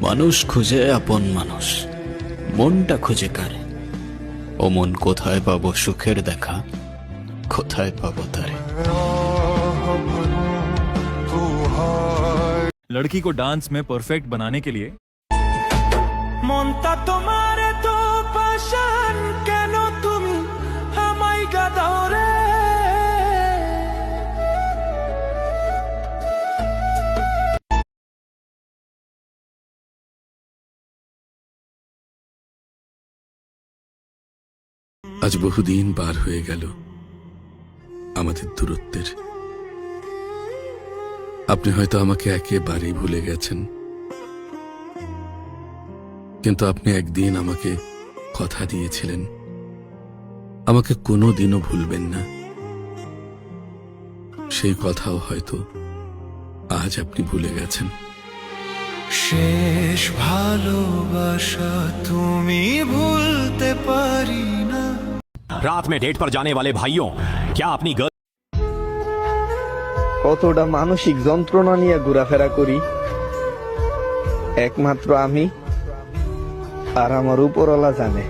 মানুষ খুঁজে আপন মানুষ, মনটা খুঁজে কারে। ও মন কোথায় পাবো সুখের দেখা, কোথায় পাবো তারে। लड़की को डांस में परफेक्ट बनाने के लिए মনটা তোমার তো পাশান, কেন তুমি আমায় গাদাও রে। আজ বহুদিন পার হয়ে গেল আমাদের দূরত্বের। আপনি হয়তো আমাকে একেবারেই ভুলে গেছেন, কিন্তু আপনি একদিন আমাকে কথা দিয়েছিলেন আমাকে কোনোদিনও ভুলবেন না। সেই কথাও হয়তো আজ আপনি ভুলে গেছেন। শেষ ভালোবাসা তুমি ভুলতে পারি না। रात में डेट पर जाने वाले भाइयों, क्या अपनी गर्ल কতটা মানসিক যন্ত্রণা নিয়ে ঘোরাফেরা করি একমাত্র আমি আর আমার উপরওয়ালা জানে।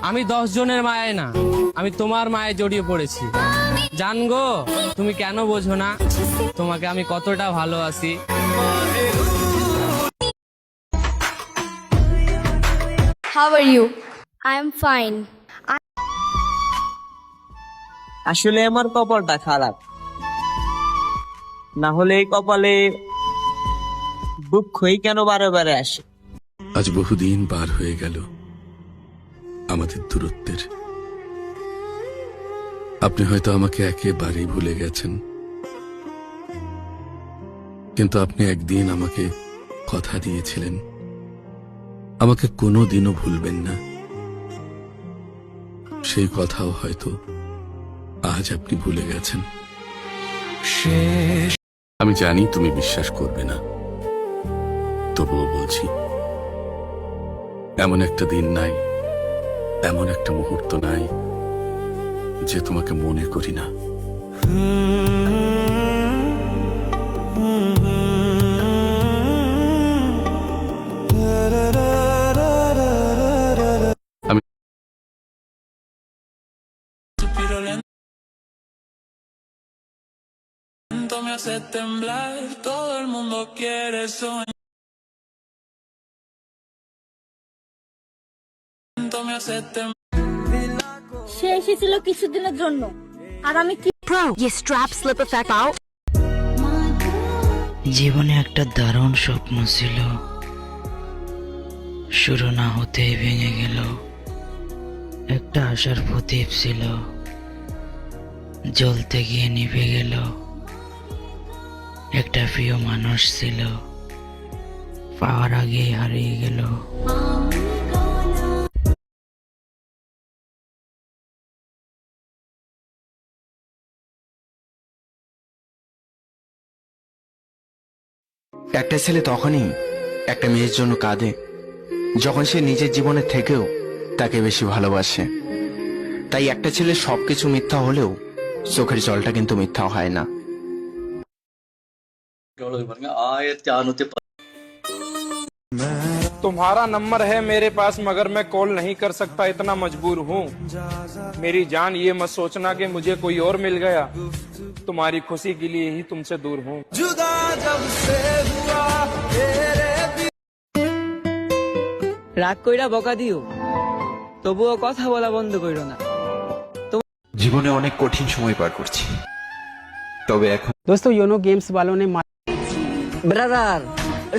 আমি 10 জনের মায়ে না, আমি তোমার মায়ে জড়িয়ে পড়েছি। জানগো, তুমি কেন বোঝো না তোমাকে আমি কতটা ভালোবাসি। How are you? I am fine. আসলে আমার কপালটা খারাপ, না হলে এই কপালে দুঃখই কেন বারে বারে আসে। আজ বহুদিন পার হয়ে গেল আমাদের দূরত্বের। আপনি হয়তো আমাকে একেবারেই ভুলে গেছেন, কিন্তু আপনি একদিন আমাকে কথা দিয়েছিলেন আমাকে কোনোদিনও ভুলবেন না। সেই কথাও হয়তো আজ আপনি ভুলে গেছেন। আমি জানি তুমি বিশ্বাস করবে না, তবুও বলছি, এমন একটা দিন নাই, এমন একটা মুহূর্ত নাই যে তোমাকে মনে করি না। Me hace temblar, todo el mundo quiere soñar. Me hace temblar. সে এসেছিল কিছুদিনের জন্য, আর আমি কি জীবনে একটা দারুণ স্বপ্ন ছিল, শুরু না হতেই ভেঙে গেল। একটা আশার প্রদীপ ছিল, জ্বলতে গিয়ে নিভে গেল। একটা প্রিয় মানুষ ছিল, পাওয়ার আগেই হারিয়ে গেল। একটা ছেলে তখনই একটা মেয়ের জন্য কাঁদে যখন সে নিজের জীবনের থেকেও তাকে বেশি ভালোবাসে। তাই একটা ছেলের সবকিছু মিথ্যা হলেও চোখের জলটা কিন্তু মিথ্যা হয় না। तुम्हारा नंबर है मेरे पास मगर मैं कॉल नहीं कर सकता, इतना मजबूर हूँ। मेरी जान ये मत सोचना कि मुझे कोई और मिल गया, तुम्हारी खुशी के लिए ही तुमसे दूर हूँ। जुदा जब से हुआ तेरे রাগ কইরা বকা দিও, তবুও কথা বলা বন্ধ কইরো না। জীবনে অনেক কঠিন সময় পার করছি, তবে এখন दोस्तों योनो गेम्स वालों ने ব্রাদার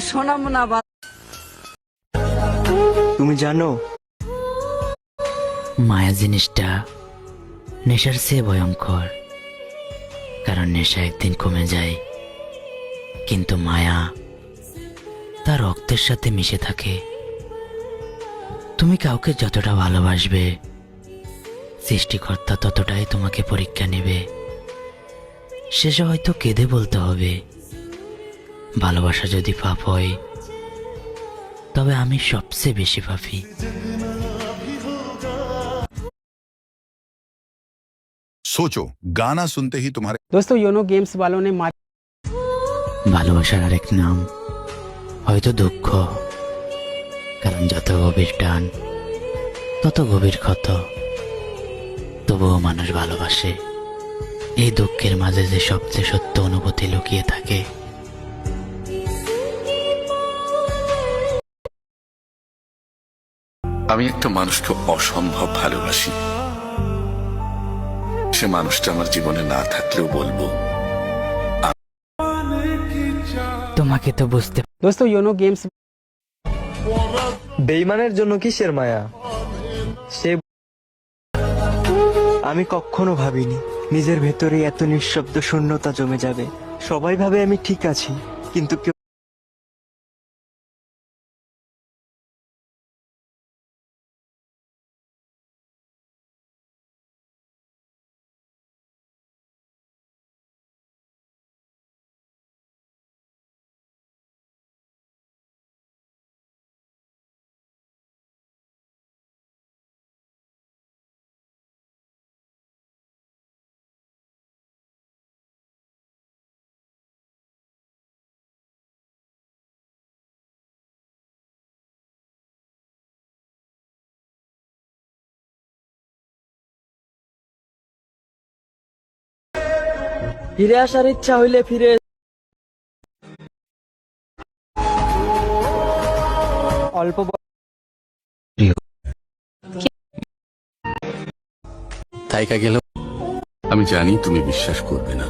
শোনাম না তুমি জানো মায়া জিনিসটা নেশার চেয়ে ভয়ঙ্কর, কারণ নেশা একদিন কমে যায়, কিন্তু মায়া তার রক্তের সাথে মিশে থাকে। তুমি কাউকে যতটা ভালোবাসবে, সৃষ্টিকর্তা ততটাই তোমাকে পরীক্ষা নেবে। শেষে হয়তো কেঁদে বলতে হবে, ভালোবাসা যদি পাপ হয় তবে আমি সবচেয়ে বেশি পাপী। सोचो गाना सुनते ही तुम्हारे दोस्तों योनो गेम्स वालों ने ভালোবাসার আরেক নাম হয়তো দুঃখ, কারণ যত গভীর টান তত গভীর ক্ষত। তবুও মানুষ ভালোবাসে এই দুঃখের মাঝে যে সবচেয়ে সত্য অনুভূতি লুকিয়ে থাকে। আমি একটা মানুষকে অসম্ভব ভালোবাসি। সে মানুষটা আমার জীবনে না থাকলেও বলবো তোমাকে তো বুঝতে दोस्तों योनो गेम्स বেইমানের জন্য কিসের মায়া? সে আমি কখনো ভাবিনি নিজের ভেতরে এত নিঃশব্দ শূন্যতা জমে যাবে। সবাই ভাবে আমি ঠিক আছি, কিন্তু কেউ ফিরে আসার ইচ্ছা হইলে ফিরে অল্প থাইকা গেল। আমি জানি তুমি বিশ্বাস করবে না,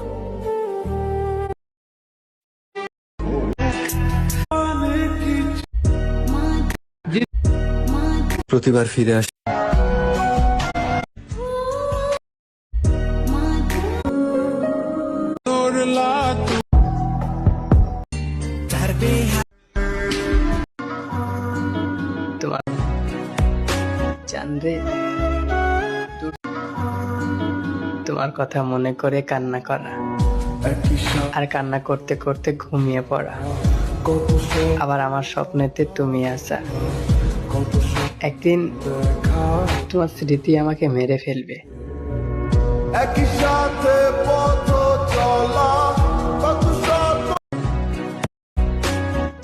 প্রতিবার ফিরে আসে। চাঁদে তোমার কথা মনে করে কান্না করা, আর কান্না করতে করতে ঘুমিয়ে পড়া, আবার আমার স্বপ্নেতে তুমি আসা। একদিন তোমার স্মৃতি আমাকে মেরে ফেলবে।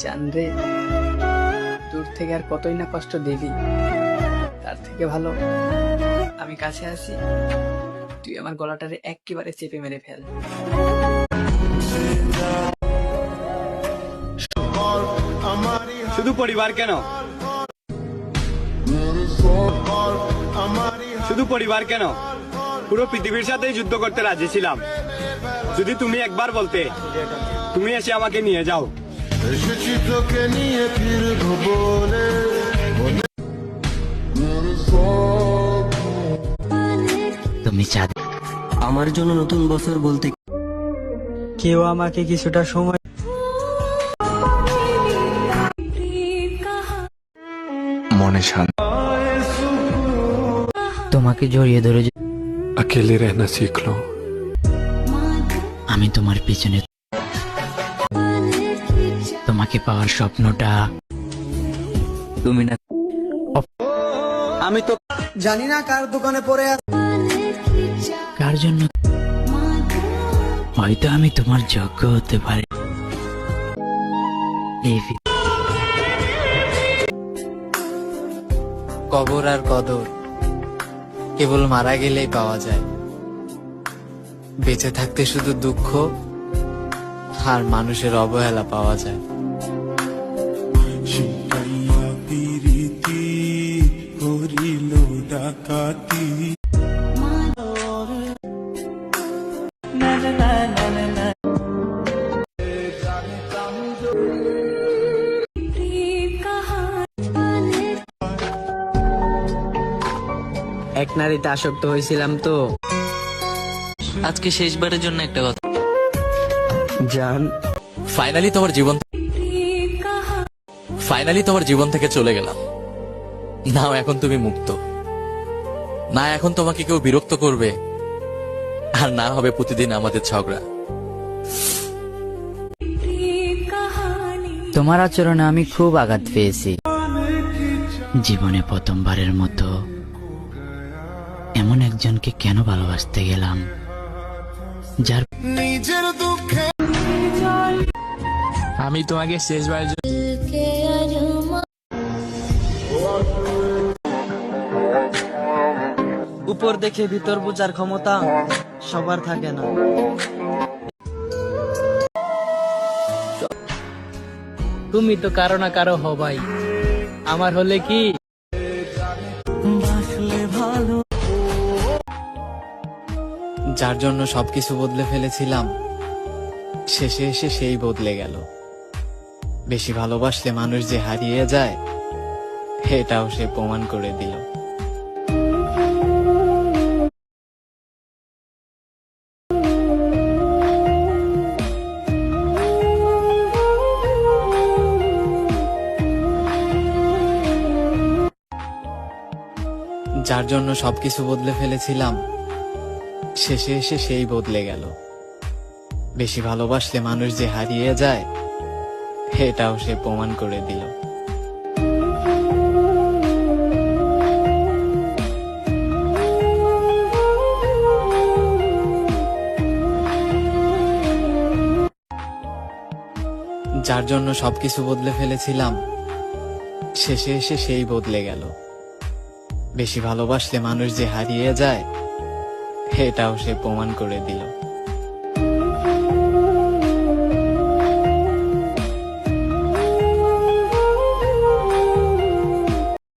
চাঁদে দূর থেকে আর কতই না কষ্ট দিবি, তার থেকে ভালো আমি কাছে আসি, তুই আমার গলাটারে একেবারে চেপে মেরে ফেল। শুধু পরিবার কেন, শুধু পরিবার কেন, পুরো পৃথিবীর সাথেই যুদ্ধ করতে রাজি ছিলাম, যদি তুমি একবার বলতে তুমি এসে আমাকে নিয়ে যাও। তুমি চাঁদ আমার জন্য নতুন বছর বলতে কেউ আমাকে কিছুটা সময় মনে শান্তি। তোমাকে জড়িয়ে ধরে अकेले रहना सीख लो। আমি তোমার পিছনে, তোমাকে পাওয়ার স্বপ্নটা তুমি না, আমি তো জানি না কার দোকানে পড়ে কার জন্য, হয়তো আমি তোমার যোগ্য হতে পারি। কবর আর কদর কেবল মারা গেলেই পাওয়া যায়, বেঁচে থাকতে শুধু দুঃখ আর মানুষের অবহেলা পাওয়া যায়। এক নারীতে আসক্ত হয়েছিলাম তো। আজকে শেষবারের জন্য একটা কথা, জান ফাইনালি তোমার জীবন থেকে চলে গেলাম। না এখন তুমি মুক্ত, না এখন তোমাকে কেউ বিরক্ত করবে, আর না হবে প্রতিদিন আমাদের ঝগড়া। তোমার আচরণে আমি খুব আঘাত পেয়েছি। জীবনে প্রথমবারের মতো এমন একজনকে কেন ভালোবাসতে গেলাম যার আমি তোমাকে শেষবার উপর দেখে ভিতর বোঝার ক্ষমতা সবার থাকে না। তুমি তো কারো না কারো হবাই, আমার হলে কি যার জন্য সবকিছু বদলে ফেলেছিলাম শেষে এসে সেই বদলে গেল। বেশি ভালোবাসলে মানুষ যে হারিয়ে যায় এটাও সে প্রমাণ করে দিল। যার জন্য সবকিছু বদলে ফেলেছিলাম শেষে এসে সেই বদলে গেল। বেশি ভালোবাসলে মানুষ যে হারিয়ে যায় এটাও সে প্রমাণ করে দিল। যার জন্য সবকিছু বদলে ফেলেছিলাম শেষে এসে সেই বদলে গেল। বেশি ভালোবাসলে মানুষ যে হারিয়ে যায় এটাও সে প্রমাণ করে দিল।